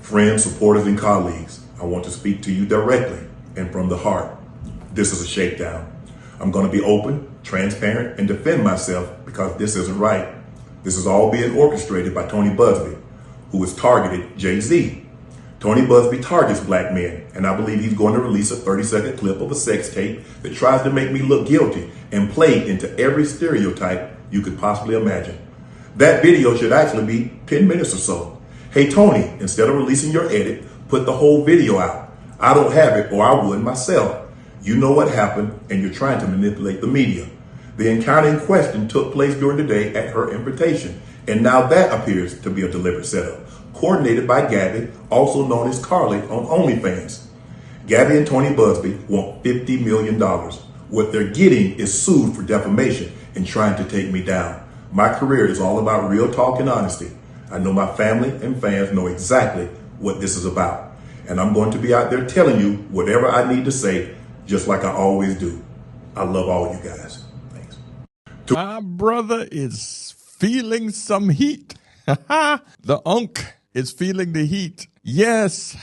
Friends, supporters, and colleagues, I want to speak to you directly and from the heart. This is a shakedown. I'm going to be open, transparent, and defend myself because this isn't right. This is all being orchestrated by Tony Busby, who has targeted Jay-Z. Tony Busby targets black men, and I believe he's going to release a 30-second clip of a sex tape that tries to make me look guilty and play into every stereotype you could possibly imagine. That video should actually be 10 minutes or so. Hey, Tony, instead of releasing your edit, put the whole video out. I don't have it, or I would myself. You know what happened, and you're trying to manipulate the media. The encounter in question took place during the day at her invitation, and now that appears to be a deliberate setup, coordinated by Gabby, also known as Carly on OnlyFans. Gabby and Tony Busby want $50 million. What they're getting is sued for defamation and trying to take me down. My career is all about real talk and honesty. I know my family and fans know exactly what this is about. And I'm going to be out there telling you whatever I need to say, just like I always do. I love all you guys. Thanks. My brother is feeling some heat. The unk is feeling the heat. Yes.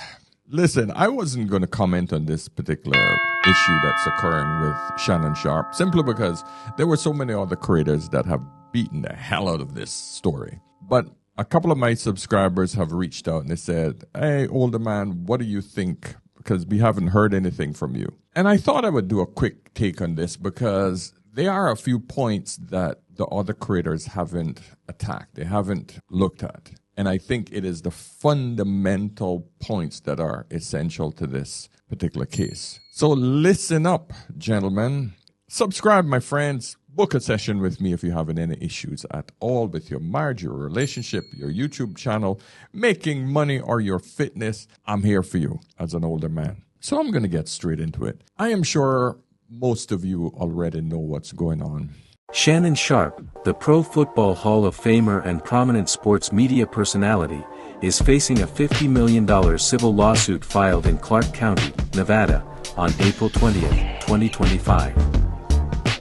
Listen, I wasn't going to comment on this particular issue that's occurring with Shannon Sharpe, simply because there were so many other creators that have beaten the hell out of this story. But a couple of my subscribers have reached out and they said, hey, older man, what do you think? Because we haven't heard anything from you. And I thought I would do a quick take on this because there are a few points that the other creators haven't attacked. They haven't looked at. And I think it is the fundamental points that are essential to this particular case. So listen up, gentlemen. Subscribe, my friends. Book a session with me if you're having any issues at all with your marriage, your relationship, your YouTube channel, making money, or your fitness. I'm here for you as an older man. So I'm going to get straight into it. I am sure most of you already know what's going on. Shannon Sharpe, the Pro Football Hall of Famer and prominent sports media personality, is facing a $50 million civil lawsuit filed in Clark County, Nevada, on April 20th, 2025.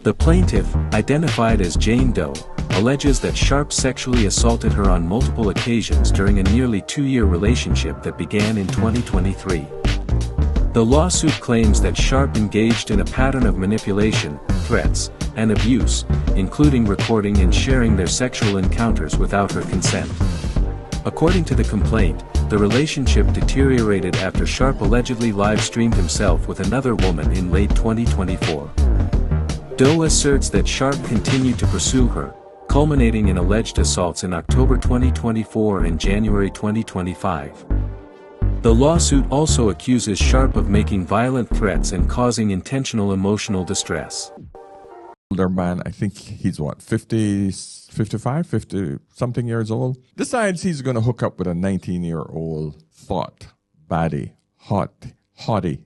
The plaintiff, identified as Jane Doe, alleges that Sharpe sexually assaulted her on multiple occasions during a nearly 2-year relationship that began in 2023. The lawsuit claims that Sharpe engaged in a pattern of manipulation, threats, and abuse, including recording and sharing their sexual encounters without her consent. According to the complaint, the relationship deteriorated after Sharpe allegedly live-streamed himself with another woman in late 2024. Doe asserts that Sharpe continued to pursue her, culminating in alleged assaults in October 2024 and January 2025. The lawsuit also accuses Sharpe of making violent threats and causing intentional emotional distress. Older man, I think he's 55, 50 something years old, decides he's going to hook up with a 19-year-old baddie, hottie.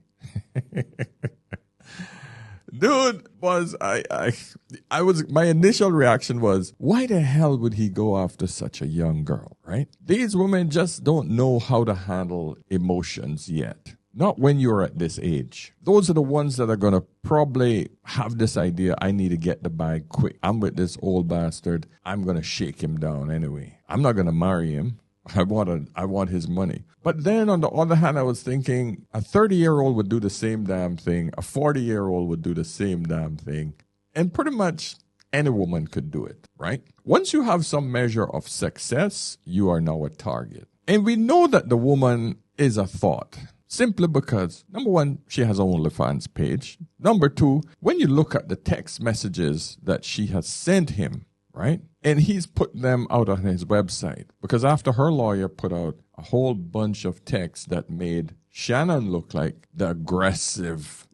Dude, my initial reaction was, why the hell would he go after such a young girl, right? These women just don't know how to handle emotions yet. Not when you're at this age. Those are the ones that are going to probably have this idea, I need to get the bag quick. I'm with this old bastard. I'm going to shake him down anyway. I'm not going to marry him. I want his money. But then on the other hand, I was thinking a 30-year-old would do the same damn thing. A 40-year-old would do the same damn thing. And pretty much any woman could do it, right? Once you have some measure of success, you are now a target. And we know that the woman is a thought. Simply because, number one, she has an OnlyFans page. Number two, when you look at the text messages that she has sent him, right? And he's put them out on his website. Because after her lawyer put out a whole bunch of texts that made Shannon look like the aggressive,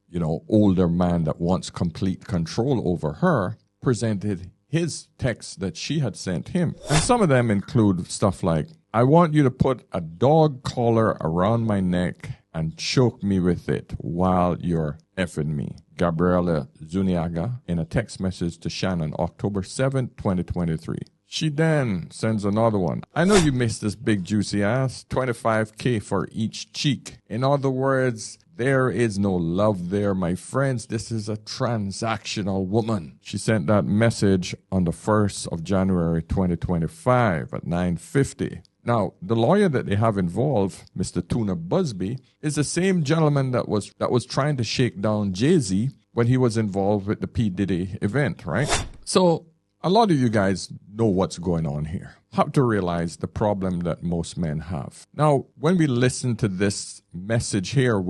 older man that wants complete control over her, presented his texts that she had sent him. And some of them include stuff like, I want you to put a dog collar around my neck and choke me with it while you're effing me. Gabriela Zuniaga in a text message to Shannon, October 7, 2023. She then sends another one. I know you missed this big juicy ass. $25K for each cheek. In other words, there is no love there, my friends. This is a transactional woman. She sent that message on the 1st of January 2025 at 9:50. Now, the lawyer that they have involved, Mr. Tuna Busby, is the same gentleman that was trying to shake down Jay-Z when he was involved with the P. Diddy event, right? So a lot of you guys know what's going on here. Have to realize the problem that most men have. Now, when we listen to this message here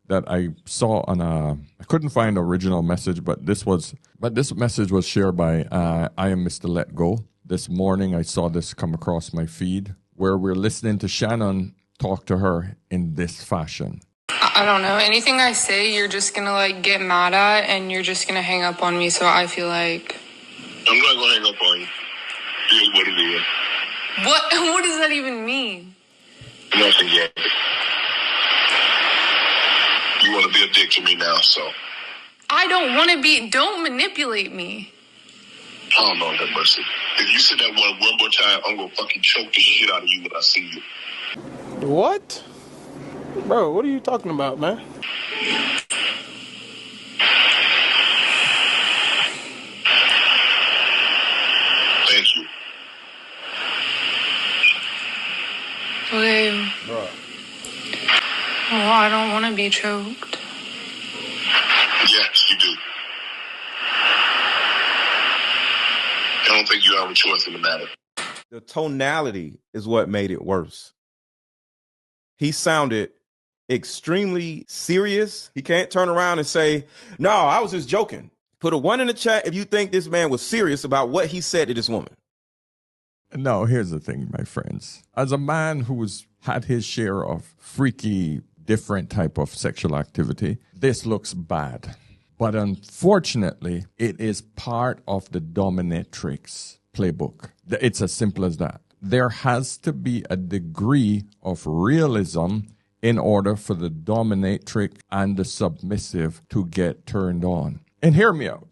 that I saw on I couldn't find the original message, but this message was shared by I Am Mr. Let Go. This morning I saw this come across my feed where we're listening to Shannon talk to her in this fashion. I don't know. Anything I say, you're just going to like get mad at and you're just going to hang up on me. So I feel like... I'm not going to hang up on you. It is what it is. What does that even mean? Nothing yet. You want to be a dick to me now, so. I don't want to be... Don't manipulate me. Oh, Lord have mercy. If you say that one more time, I'm going to fucking choke the shit out of you when I see you. What? Bro, what are you talking about, man? Thank you. Okay. Bro. Oh, I don't want to be choked. Yes, you do. I don't think you have a choice in the matter. The tonality is what made it worse. He sounded extremely serious. He can't turn around and say, no, I was just joking. Put a 1 in the chat if you think this man was serious about what he said to this woman. No, here's the thing, my friends. As a man who's had his share of freaky, different type of sexual activity, this looks bad. But unfortunately, it is part of the dominatrix playbook. It's as simple as that. There has to be a degree of realism in order for the dominatrix and the submissive to get turned on. And hear me out.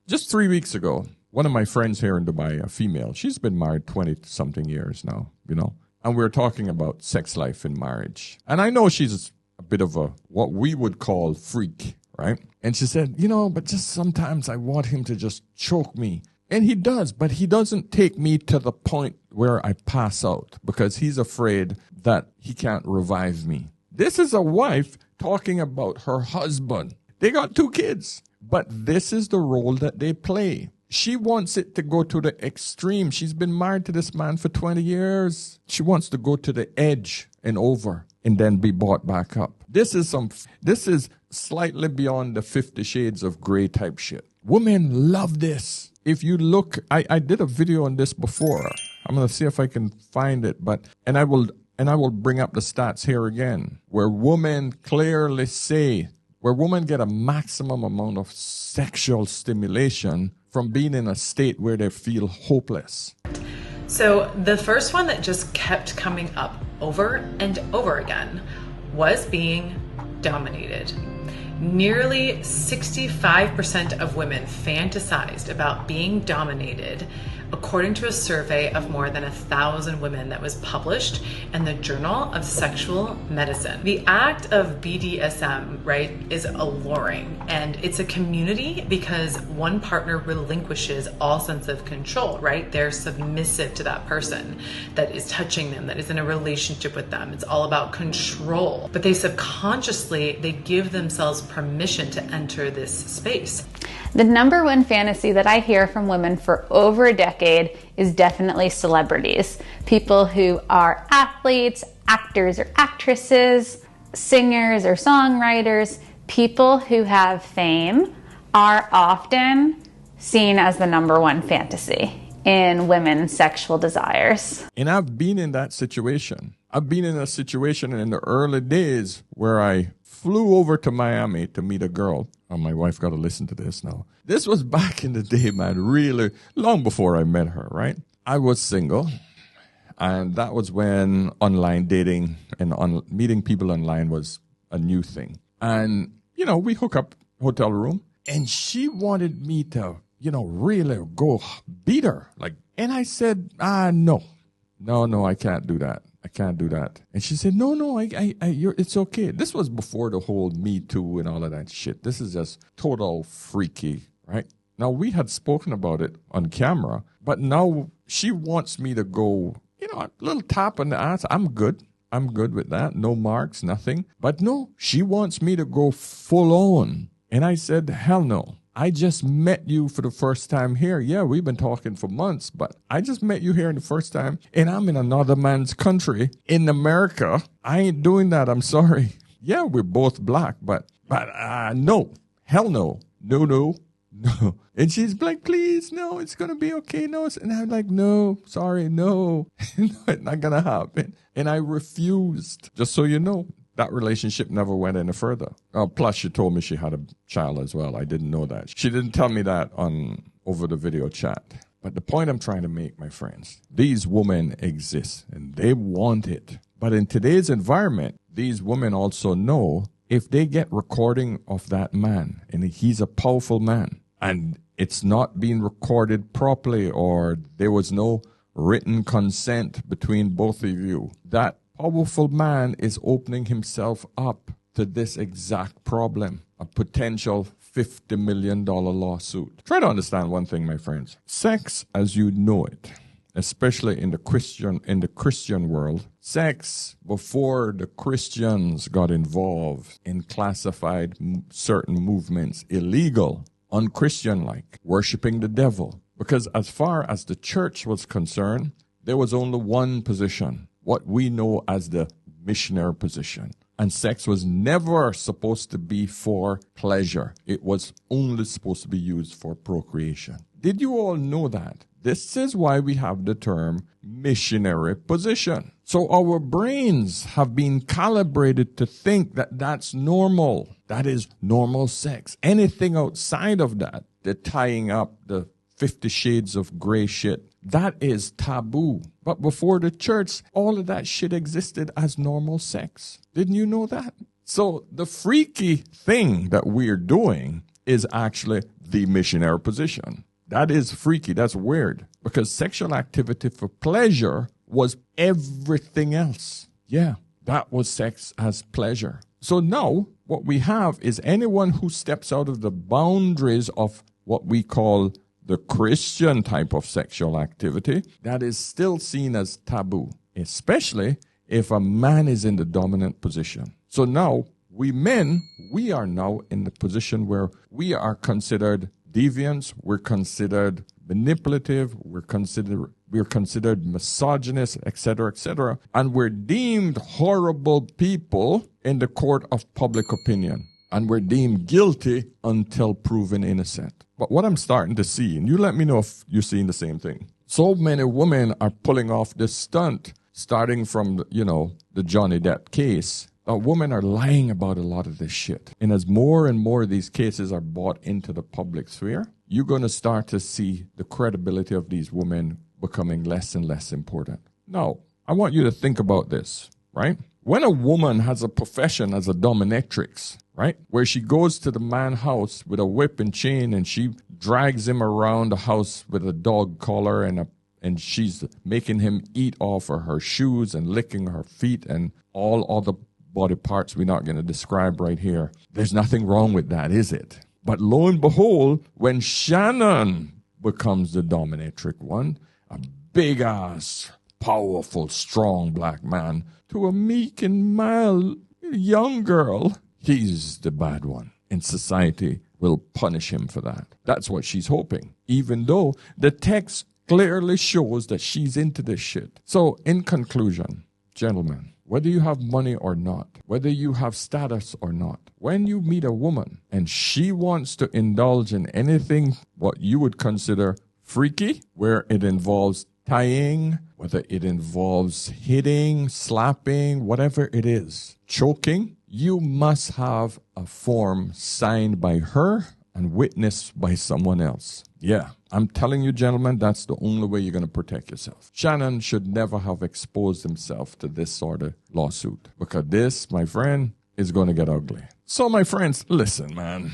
Just 3 weeks ago, one of my friends here in Dubai, a female, she's been married 20-something years now, and we were talking about sex life in marriage. And I know she's a bit of a, what we would call freak, right? And she said, but just sometimes I want him to just choke me. And he does, but he doesn't take me to the point where I pass out because he's afraid that he can't revive me. This is a wife talking about her husband. They got 2 kids, but this is the role that they play. She wants it to go to the extreme. She's been married to this man for 20 years. She wants to go to the edge and over and then be brought back up. This is slightly beyond the 50 Shades of Grey type shit. Women love this. If you look, I did a video on this before. I'm going to see if I can find it, and I will bring up the stats here again, where women clearly say, where women get a maximum amount of sexual stimulation from being in a state where they feel hopeless. So the first one that just kept coming up over and over again was being dominated. Nearly 65% of women fantasized about being dominated, according to a survey of more than 1,000 women that was published in the Journal of Sexual Medicine. The act of BDSM, right, is alluring, and it's a community because one partner relinquishes all sense of control, right? They're submissive to that person that is touching them, that is in a relationship with them. It's all about control, but they give themselves permission to enter this space. The number one fantasy that I hear from women for over a decade is definitely celebrities. People who are athletes, actors or actresses, singers or songwriters. People who have fame are often seen as the number one fantasy in women's sexual desires. And I've been in that situation. I've been in a situation in the early days where I flew over to Miami to meet a girl. Oh, my wife got to listen to this now. This was back in the day, man, really long before I met her, right? I was single, and that was when online dating and meeting people online was a new thing. And, we hook up hotel room, and she wanted me to, really go beat her. And I said, no, I can't do that. I can't do that. And she said, no, it's okay. This was before the whole Me Too and all of that shit. This is just total freaky, right? Now, we had spoken about it on camera, but now she wants me to go a little tap on the ass. I'm good. I'm good with that. No marks, nothing. But no, she wants me to go full on. And I said, hell no. I just met you for the first time here. Yeah, we've been talking for months, but I just met you here in the first time, and I'm in another man's country in America. I ain't doing that. I'm sorry. Yeah, we're both black, but no. Hell no. No. And she's like, please, no, it's going to be okay. No. And I'm like, no, sorry, no. It's not going to happen. And I refused, just so you know. That relationship never went any further. Plus, she told me she had a child as well. I didn't know that. She didn't tell me that over the video chat. But the point I'm trying to make, my friends, these women exist and they want it. But in today's environment, these women also know if they get recording of that man and he's a powerful man and it's not being recorded properly or there was no written consent between both of you, that powerful man is opening himself up to this exact problem, a potential $50 million lawsuit. Try to understand one thing, my friends. Sex as you know it, especially in the Christian world, sex before the Christians got involved in classified certain movements illegal, unchristian-like, worshiping the devil. Because as far as the church was concerned, there was only one position, what we know as the missionary position. And sex was never supposed to be for pleasure. It was only supposed to be used for procreation. Did you all know that? This is why we have the term missionary position. So our brains have been calibrated to think that that's normal. That is normal sex. Anything outside of that, the tying up, the 50 Shades of Grey shit, that is taboo. But before the church, all of that shit existed as normal sex. Didn't you know that? So the freaky thing that we're doing is actually the missionary position. That is freaky. That's weird. Because sexual activity for pleasure was everything else. Yeah, that was sex as pleasure. So now what we have is anyone who steps out of the boundaries of what we call the Christian type of sexual activity, that is still seen as taboo, especially if a man is in the dominant position. So now, we men, we are now in the position where we are considered deviants, we're considered manipulative, we're considered misogynist, etc., and we're deemed horrible people in the court of public opinion. And we're deemed guilty until proven innocent. But what I'm starting to see, and you let me know if you're seeing the same thing. So many women are pulling off this stunt, starting from, the Johnny Depp case. Women are lying about a lot of this shit. And as more and more of these cases are brought into the public sphere, you're going to start to see the credibility of these women becoming less and less important. Now, I want you to think about this, right? When a woman has a profession as a dominatrix, right, where she goes to the man's house with a whip and chain and she drags him around the house with a dog collar and she's making him eat off of her shoes and licking her feet and all other body parts we're not going to describe right here. There's nothing wrong with that, is it? But lo and behold, when Shannon becomes the dominatrix one, a big-ass, powerful, strong black man, to a meek and mild young girl, he's the bad one. And society will punish him for that. That's what she's hoping, even though the text clearly shows that she's into this shit. So, in conclusion, gentlemen, whether you have money or not, whether you have status or not, when you meet a woman and she wants to indulge in anything what you would consider freaky, where it involves tying, whether it involves hitting, slapping, whatever it is, choking, you must have a form signed by her and witnessed by someone else. Yeah, I'm telling you, gentlemen, that's the only way you're going to protect yourself. Shannon should never have exposed himself to this sort of lawsuit, because this, my friend, is going to get ugly. So, my friends, listen, man.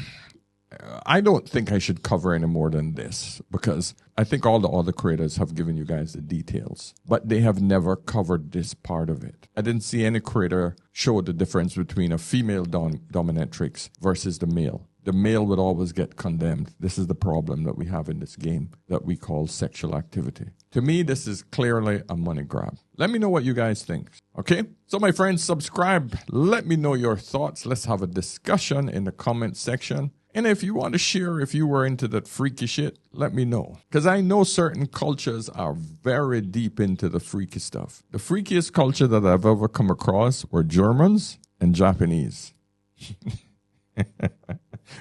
I don't think I should cover any more than this, because I think all the other creators have given you guys the details, but they have never covered this part of it. I didn't see any creator show the difference between a female dominatrix versus the male. The male would always get condemned. This is the problem that we have in this game that we call sexual activity. To me, this is clearly a money grab. Let me know what you guys think. Okay? So my friends, subscribe. Let me know your thoughts. Let's have a discussion in the comment section. And if you want to share, if you were into that freaky shit, let me know. Because I know certain cultures are very deep into the freaky stuff. The freakiest culture that I've ever come across were Germans and Japanese.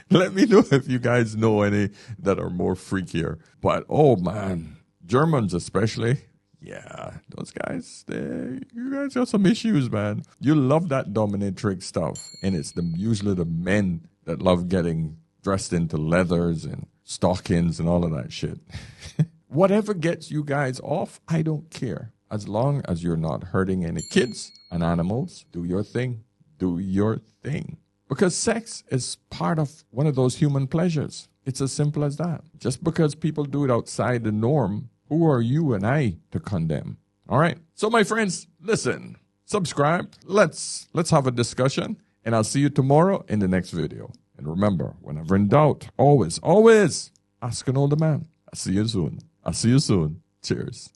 Let me know if you guys know any that are more freakier. But, oh man, Germans especially. Yeah, those guys, you guys got some issues, man. You love that dominatrix stuff. And it's usually the men that love getting dressed into leathers and stockings and all of that shit. Whatever gets you guys off, I don't care. As long as you're not hurting any kids and animals, do your thing. Do your thing. Because sex is part of one of those human pleasures. It's as simple as that. Just because people do it outside the norm, who are you and I to condemn? All right. So my friends, listen, subscribe. Let's have a discussion. And I'll see you tomorrow in the next video. And remember, whenever in doubt, always ask an older man. I'll see you soon. Cheers.